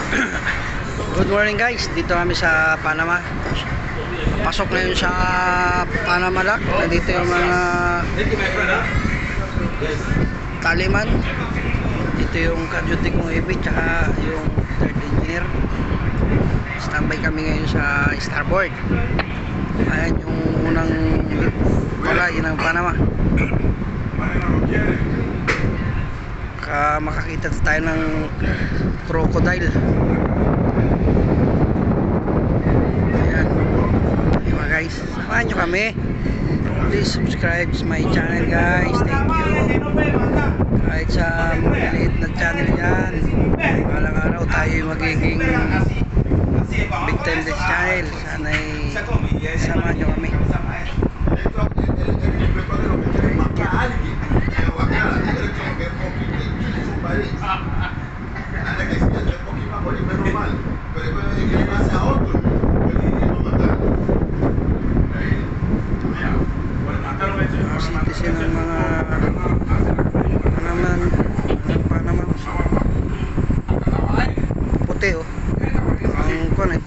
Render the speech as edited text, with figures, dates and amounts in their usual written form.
Good morning guys, dito kami sa Panama. Pasok na yun sa Panama Lock. Nandito yung mga taliman. Dito yung ka-duty kong EB tsaka yung third engineer. Standby kami ngayon sa starboard. Ayan yung unang tulay ng Panama. Makakita tayo ng crocodile. Ayan. Ayan guys, samahan nyo kami. Please subscribe to my channel guys. Thank you. Kahit sa maliit na channel yan, balang araw tayo magiging big time this channel. Sana'y samahan nyo kami. Citizen ng mga Panama puti oh ang connect